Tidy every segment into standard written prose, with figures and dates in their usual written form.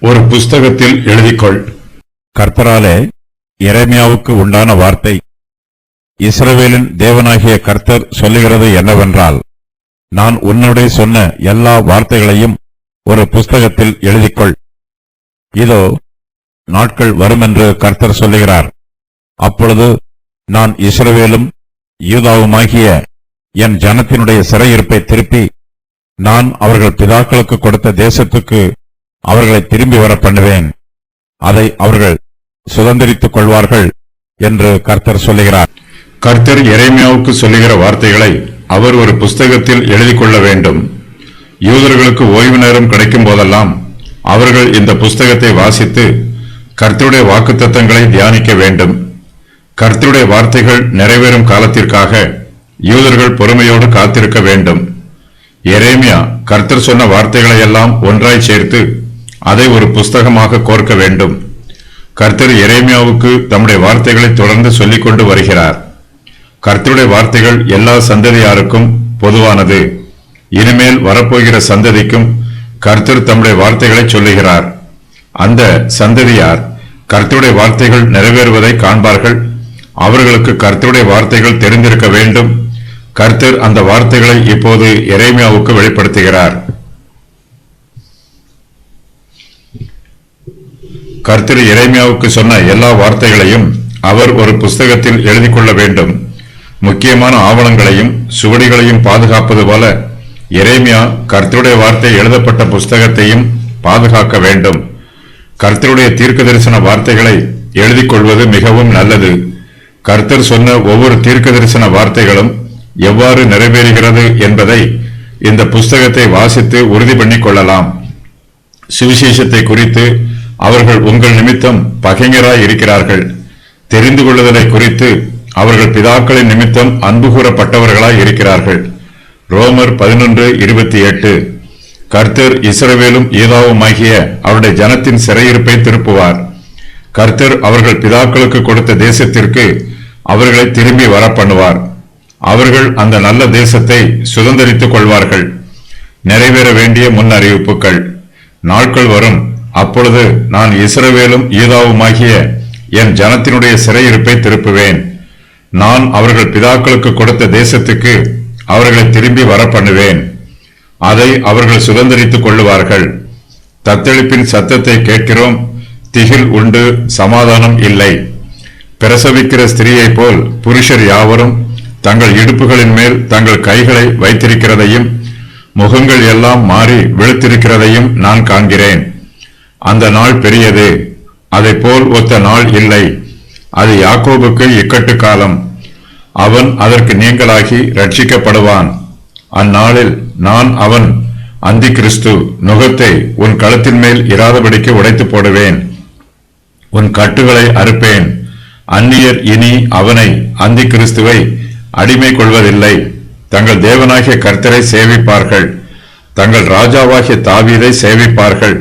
ஒரு புஸ்தகத்தில் எழுதிக்கொள். கர்த்தராலே எரேமியாவுக்கு உண்டான வார்த்தை. இஸ்ரவேலின் தேவனாகிய கர்த்தர் சொல்லுகிறது என்னவென்றால், நான் உன்னோடே சொன்ன எல்லா வார்த்தைகளையும் ஒரு புஸ்தகத்தில் எழுதிக்கொள். இதோ நாட்கள் வருமென்று கர்த்தர் சொல்லுகிறார். அப்பொழுது நான் இஸ்ரவேலும் யூதாவுமாகிய என் ஜனத்தினுடைய சிறையிருப்பை திருப்பி, நான் அவர்கள் பிதாக்களுக்கு கொடுத்த தேசத்துக்கு அவர்களை திரும்பி வர பண்ணுவேன். அதை அவர்கள் சுதந்திரித்துக் கொள்வார்கள் என்று கர்த்தர் சொல்லுகிறார். கர்த்தர் எரேமியாவுக்கு சொல்லுகிற வார்த்தைகளை அவர் ஒரு புஸ்தகத்தில் எழுதிக் கொள்ள வேண்டும். யூதர்களுக்கு ஓய்வு நேரம் கிடைக்கும் போதெல்லாம் அவர்கள் இந்த புஸ்தகத்தை வாசித்து கர்த்தருடைய வாக்குத்தத்தங்களை தியானிக்க வேண்டும். கர்த்தருடைய வார்த்தைகள் நிறைவேறும் காலத்திற்காக யூதர்கள் பொறுமையோடு காத்திருக்க வேண்டும். எரேமியா கர்த்தர் சொன்ன வார்த்தைகளை எல்லாம் ஒன்றாய் சேர்த்து அதை ஒரு புஸ்தகமாக கோர்க்க வேண்டும். கர்த்தர் எரேமியாவுக்கு தம்முடைய வார்த்தைகளை தொடர்ந்து சொல்லிக் கொண்டு வருகிறார். கர்த்தருடைய வார்த்தைகள் எல்லா சந்ததியாருக்கும் பொதுவானது. இனிமேல் வரப்போகிற சந்ததிக்கும் கர்த்தர் தம்முடைய வார்த்தைகளை சொல்லுகிறார். அந்த சந்ததியார் கர்த்தருடைய வார்த்தைகள் நிறைவேறுவதை காண்பார்கள். அவர்களுக்கு கர்த்தருடைய வார்த்தைகள் தெரிந்திருக்க வேண்டும். கர்த்தர் அந்த வார்த்தைகளை இப்போது எரேமியாவுக்கு வெளிப்படுத்துகிறார். கர்த்தர் எரேமியாவுக்கு சொன்ன எல்லா வார்த்தைகளையும் அவர் ஒரு புஸ்தகத்தில் எழுதிக் கொள்ள வேண்டும். முக்கியமான ஆவணங்களையும் சுவடிகளையும் பாதுகாப்பது போல எரேமியா கர்த்தருடைய வார்த்தை எழுதப்பட்ட புஸ்தகத்தையும் பாதுகாக்க வேண்டும். கர்த்தருடைய தீர்க்க தரிசன வார்த்தைகளை எழுதிக் கொள்வது மிகவும் நல்லது. கர்த்தர் சொன்ன ஒவ்வொரு தீர்க்க தரிசன வார்த்தைகளும் எவ்வாறு நிறைவேறுகிறது என்பதை இந்த புஸ்தகத்தை வாசித்து உறுதி பண்ணிக் கொள்ளலாம். சுவிசேஷத்தை குறித்து அவர்கள் உங்கள் நிமித்தம் பகைஞராய் இருக்கிறார்கள். தெரிந்து கொள்ளுதலை குறித்து அவர்கள் பிதாக்களின் நிமித்தம் அன்பு கூறப்பட்டவர்களாய் இருக்கிறார்கள். ரோமர் 11:28. கர்த்தர் இஸ்ரவேலும் யூதாவுமாகிய அவருடைய ஜனத்தின் சிறையிருப்பை திருப்புவார். கர்த்தர் அவர்கள் பிதாக்களுக்கு கொடுத்த தேசத்திற்கு அவர்களை திரும்பி வர பண்ணுவார். அவர்கள் அந்த நல்ல தேசத்தை சுதந்திரித்துக் கொள்வார்கள். நிறைவேற வேண்டிய முன் அறிவிப்புகள். நாட்கள் வரும், அப்பொழுது நான் இஸ்ரவேலும் யூதாவுமாகிய என் ஜனத்தினுடைய சிறையிருப்பை திருப்புவேன். நான் அவர்கள் பிதாக்களுக்கு கொடுத்த தேசத்துக்கு அவர்களை திரும்பி வர பண்ணுவேன். அதை அவர்கள் சுதந்திரித்துக் கொள்ளுவார்கள். தத்தளிப்பின் சத்தத்தை கேட்கிறோம், திகில் உண்டு, சமாதானம் இல்லை. பிரசவிக்கிற ஸ்திரீயைப் போல் புருஷர் யாவரும் தங்கள் இடுப்புகளின் மேல் தங்கள் கைகளை வைத்திருக்கிறதையும் முகங்கள் எல்லாம் மாறி வெளுத்திருக்கிறதையும் நான் காண்கிறேன். அந்த நாள் பெரியது, அதை போல் ஒத்த நாள் இல்லை. அது யாக்கோபுக்கு இக்கட்டு காலம். அவன் அதற்கு நீங்களாகி ரட்சிக்கப்படுவான். அந்நாளில் நான் அவன் அந்தி கிறிஸ்து நுகத்தை உன் கழுத்தின் மேல் இராதபடிக்கு உடைத்து போடுவேன். உன் கட்டுகளை அறுப்பேன். அந்நியர் இனி அவனை அந்தி கிறிஸ்துவை அடிமை கொள்வதில்லை. தங்கள் தேவனாகிய கர்த்தரை சேவிப்பார்கள். தங்கள் ராஜாவாகிய தாவீதை சேவிப்பார்கள்.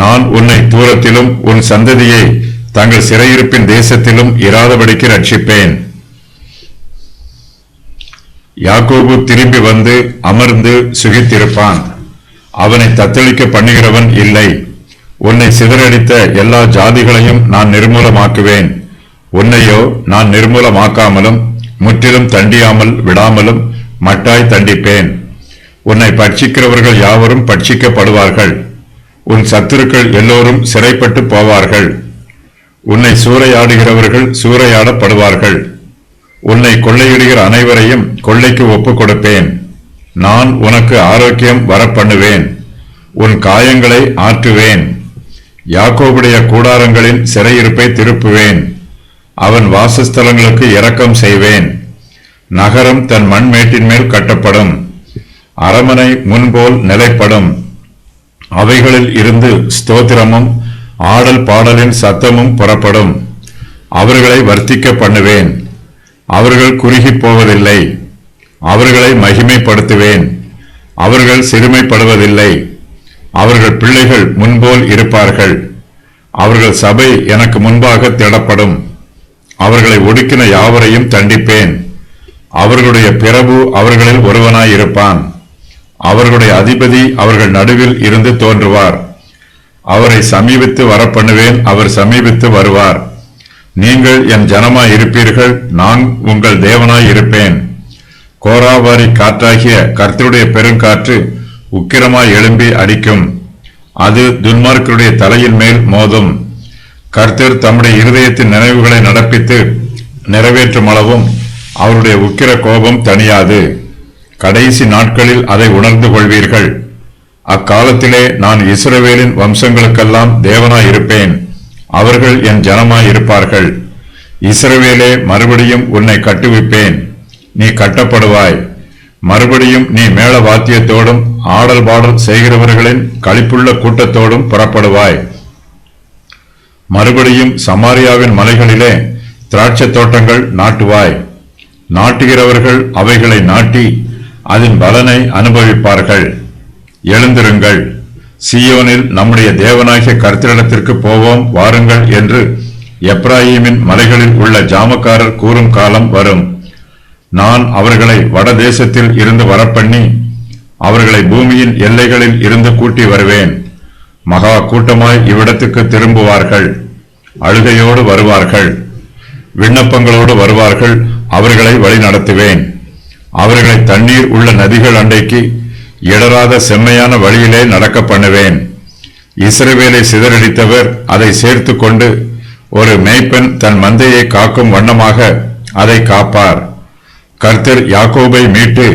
நான் உன்னை தூரத்திலும் உன் சந்ததியை தங்கள் சிறையிருப்பின் தேசத்திலும் இராதபடிக்கு ரட்சிப்பேன். யாக்கோபு திரும்பி வந்து அமர்ந்து சுகித்திருப்பான். அவனை தத்தளிக்க பண்ணுகிறவன் இல்லை. உன்னை சிதறடித்த எல்லா ஜாதிகளையும் நான் நிர்மூலமாக்குவேன். உன்னையோ நான் நிர்மூலமாக்காமலும் முற்றிலும் தண்டியாமல் விடாமலும் மட்டாய் தண்டிப்பேன். உன்னை பட்சிக்கிறவர்கள் யாவரும் பட்சிக்கப்படுவார்கள். உன் சத்துருக்கள் எல்லோரும் சிறைப்பட்டு போவார்கள். உன்னை சூறையாடுகிறவர்கள் சூறையாடப்படுவார்கள். உன்னை கொள்ளையிடுகிற அனைவரையும் கொள்ளைக்கு ஒப்புக் கொடுப்பேன். நான் உனக்கு ஆரோக்கியம் வரப்பண்ணுவேன். உன் காயங்களை ஆற்றுவேன். யாக்கோபுடைய கூடாரங்களின் சிறையிருப்பை திருப்புவேன். அவன் வாசஸ்தலங்களுக்கு இரக்கம் செய்வேன். நகரம் தன் மண்மேட்டின் மேல் கட்டப்படும். அரமனை முன்போல் நிலைப்படும். அவைகளில் இருந்து ஸ்தோத்திரமும் ஆடல் பாடலின் சத்தமும் புறப்படும். அவர்களை வர்த்திக்க பண்ணுவேன். அவர்கள் குறுகி போவதில்லை. அவர்களை மகிமைப்படுத்துவேன். அவர்கள் சிறுமைப்படுவதில்லை. அவர்கள் பிள்ளைகள் முன்போல் இருப்பார்கள். அவர்கள் சபை எனக்கு முன்பாக திடப்படும். அவர்களை ஒடுக்கின யாவரையும் தண்டிப்பேன். அவர்களுடைய பிரபு அவர்களில் ஒருவனாயிருப்பான். அவர்களுடைய அதிபதி அவர்கள் நடுவில் இருந்து தோன்றுவார். அவரை சமீபித்து வரப்பண்ணுவேன், அவர் சமீபித்து வருவார். நீங்கள் என் ஜனமாய் இருப்பீர்கள், நான் உங்கள் தேவனாய் இருப்பேன். கோராவாரி காற்றாகிய கர்த்தருடைய பெருங்காற்று உக்கிரமாய் எழும்பி அடிக்கும். அது துன்மார்க்கருடைய தலையின் மேல் மோதும். கர்த்தர் தம்முடைய இருதயத்தின் நினைவுகளை நடப்பித்து நிறைவேற்றும் அளவும் அவருடைய உக்கிர கோபம் தணியாது. கடைசி நாட்களில் அதை உணர்ந்து கொள்வீர்கள். அக்காலத்திலே நான் இஸ்ரவேலின் வம்சங்களுக்கெல்லாம் தேவனாய் இருப்பேன், அவர்கள் என் ஜனமாய் இருப்பார்கள். இஸ்ரவேலே, மறுபடியும் உன்னை கட்டுவிப்பேன், நீ கட்டப்படுவாய். மறுபடியும் நீ மேள வாத்தியத்தோடும் ஆடல் பாடல் செய்கிறவர்களின் களிப்புள்ள கூட்டத்தோடும் புறப்படுவாய். மறுபடியும் சமாரியாவின் மலைகளிலே திராட்சை தோட்டங்கள் நாட்டுவாய். நாட்டுகிறவர்கள் அவைகளை நாட்டி அதன் பலனை அனுபவிப்பார்கள். எழுந்திருங்கள், சீயோனில் நம்முடைய தேவனாகிய கர்த்தரிடத்திற்கு போவோம் வாருங்கள் என்று எப்ராயீமின் மலைகளில் உள்ள ஜாமக்காரர் கூறும் காலம் வரும். நான் அவர்களை வடதேசத்தில் இருந்து வரப்பண்ணி அவர்களை பூமியின் எல்லைகளில் இருந்து கூட்டி வருவேன். மகா கூட்டமாய் இவ்விடத்துக்கு திரும்புவார்கள். அழுகையோடு வருவார்கள், விண்ணப்பங்களோடு வருவார்கள். அவர்களை வழி நடத்துவேன். அவர்களை தண்ணீர் உள்ள நதிகள் அண்டைக்கு இடராத செம்மையான வழியிலே நடக்க பண்ணுவேன். இஸ்ரவேலை சிதறடித்தவர் அதை சேர்த்து கொண்டு ஒரு மேய்ப்பன் தன் மந்தையை காக்கும் வண்ணமாக அதை காப்பார். கர்த்தர் யாக்கோபை மீட்டு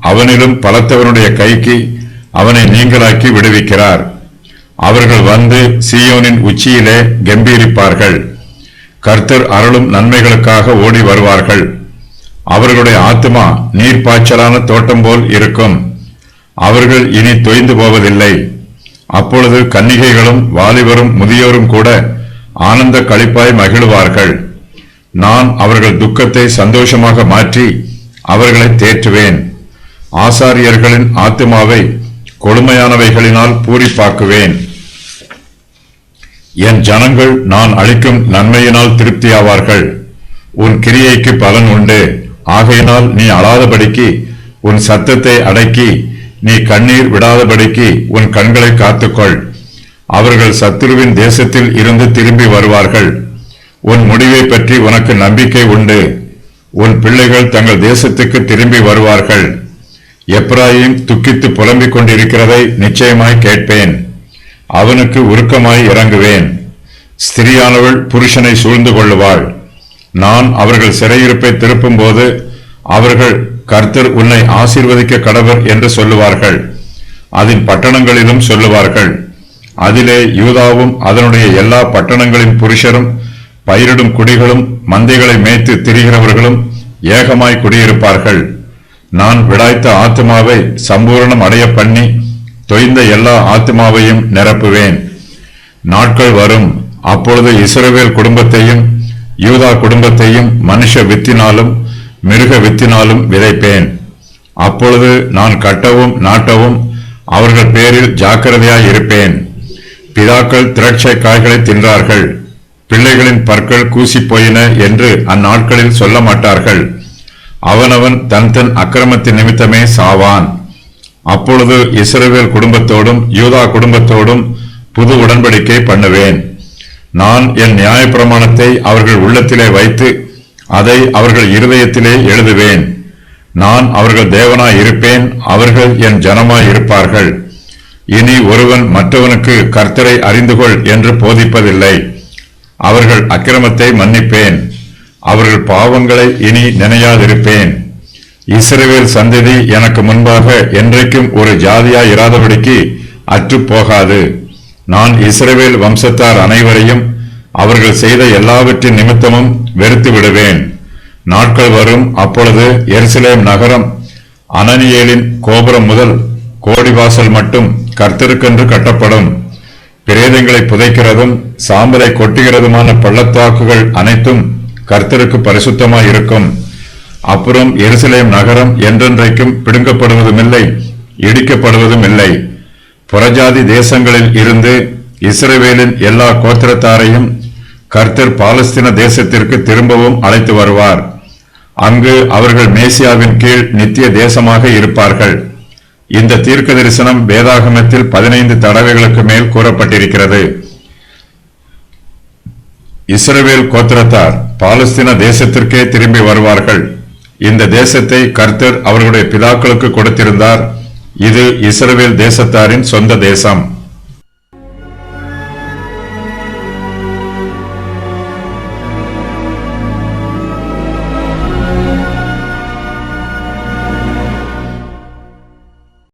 அவனிலும் பலத்தவனுடைய கைக்கு அவனை நீங்களாக்கி விடுவிக்கிறார். அவர்கள் வந்து சீயோனின் உச்சியிலே கம்பீரிப்பார்கள். கர்த்தர் அருளும் நன்மைகளுக்காக ஓடி வருவார்கள். அவர்களுடைய ஆத்துமா நீர்ப்பாய்ச்சலான தோட்டம் போல் இருக்கும். அவர்கள் இனி தொய்ந்து போவதில்லை. அப்பொழுது கன்னிகைகளும் வாலிபரும் முதியோரும் கூட ஆனந்த களிப்பாய் மகிழுவார்கள். நான் அவர்கள் துக்கத்தை சந்தோஷமாக மாற்றி அவர்களை தேற்றுவேன். ஆசாரியர்களின் ஆத்துமாவை கொடுமையானவைகளினால் பூரிப்பாக்குவேன். என் ஜனங்கள் நான் அளிக்கும் நன்மையினால் திருப்தியாவார்கள். உன் கிரியைக்கு பலன் உண்டு. ஆகையினால் நீ அழாதபடிக்கு உன் சத்தத்தை அடக்கி நீ கண்ணீர் விடாதபடிக்கு உன் கண்களை காத்துக்கொள். அவர்கள் சத்துருவின் தேசத்தில் இருந்து திரும்பி வருவார்கள். உன் முடிவை பற்றி உனக்கு நம்பிக்கை உண்டு. உன் பிள்ளைகள் தங்கள் தேசத்துக்கு திரும்பி வருவார்கள். எப்ராயிம் துக்கித்து புலம்பிக் கொண்டிருக்கிறதை நிச்சயமாய் கேட்பேன். அவனுக்கு உருக்கமாய் இறங்குவேன். ஸ்திரியானவள் புருஷனை சூழ்ந்து கொள்ளுவாள். நான் அவர்கள் சிறையிருப்பை திருப்பும் போது அவர்கள் கர்த்தர் உன்னை ஆசீர்வதிக்க கடவர் என்று சொல்லுவார்கள். அதன் பட்டணங்களிலும் சொல்லுவார்கள். அதிலே யூதாவும் அதனுடைய எல்லா பட்டணங்களின் புருஷரும் பயிரிடும் குடிகளும் மந்தைகளை மேய்த்து திரிகிறவர்களும் ஏகமாய் குடியிருப்பார்கள். நான் விடாய்த்த ஆத்துமாவை சம்பூரணம் அடைய பண்ணி தொய்ந்த எல்லா ஆத்துமாவையும் நிரப்புவேன். நாட்கள் வரும், அப்பொழுது இஸ்ரவேல் குடும்பத்தையும் யூதா குடும்பத்தையும் மனுஷ வித்தினாலும் மிருக வித்தினாலும் விதைப்பேன். அப்பொழுது நான் கட்டவும் நாட்டவும் அவர்கள் பேரில் ஜாக்கிரதையாய் இருப்பேன். பிதாக்கள் திராட்சை காய்களை தின்றார்கள், பிள்ளைகளின் பற்கள் கூசி போயின என்று அந்நாட்களில் சொல்ல மாட்டார்கள். அவனவன் தன் தன் அக்கிரமத்தின் நிமித்தமே சாவான். அப்பொழுது இஸ்ரவேல் குடும்பத்தோடும் யூதா குடும்பத்தோடும் புது உடன்படிக்கை பண்ணுவேன். நான் என் நியாயப்பிரமாணத்தை அவர்கள் உள்ளத்திலே வைத்து அதை அவர்கள் இருதயத்திலே எழுதுவேன். நான் அவர்கள் தேவனாய் இருப்பேன், அவர்கள் என் ஜனமாய் இருப்பார்கள். இனி ஒருவன் மற்றவனுக்கு கர்த்தரை அறிந்துகொள் என்று போதிப்பதில்லை. அவர்கள் அக்கிரமத்தை மன்னிப்பேன், அவர்கள் பாவங்களை இனி நினையாதிருப்பேன். இஸ்ரவேல் சந்ததி எனக்கு முன்பாக என்றைக்கும் ஒரு ஜாதியாய் இராதபடிக்கு அற்று போகாது. நான் இஸ்ரவேல் வம்சத்தார் அனைவரையும் அவர்கள் செய்த எல்லாவற்றின் நிமித்தமும் வெறுத்து விடுவேன். நாட்கள் வரும், அப்பொழுது எருசலேம் நகரம் அனனியேலின் கோபுரம் முதல் கோடிவாசல் மட்டும் கர்த்தருக்கென்று கட்டப்படும். பிரேதங்களை புதைக்கிறதும் சாம்பலை கொட்டுகிறதுமான பள்ளத்தாக்குகள் அனைத்தும் கர்த்தருக்கு பரிசுத்தமாய் இருக்கும். அப்புறம் எருசலேம் நகரம் என்றென்றைக்கும் பிடுங்கப்படுவதுமில்லை, இடிக்கப்படுவதும் இல்லை. புறஜாதி தேசங்களில் இருந்து இஸ்ரவேலின் எல்லா கோத்திரத்தாரையும் கர்த்தர் பாலஸ்தீன தேசத்திற்கு திரும்பவும் அழைத்து வருவார். அங்கு அவர்கள் மேசியாவின் கீழ் நித்திய தேசமாக இருப்பார்கள். இந்த தீர்க்க தரிசனம் வேதாகமத்தில் 15 தடவைகளுக்கு மேல் கூறப்பட்டிருக்கிறது. இஸ்ரவேல் கோத்திரத்தார் பாலஸ்தீன தேசத்திற்கே திரும்பி வருவார்கள். இந்த தேசத்தை கர்த்தர் அவர்களுடைய பிதாக்களுக்கு கொடுத்திருந்தார். இது இஸ்ரவேல் தேசத்தாரின் சொந்த தேசம்.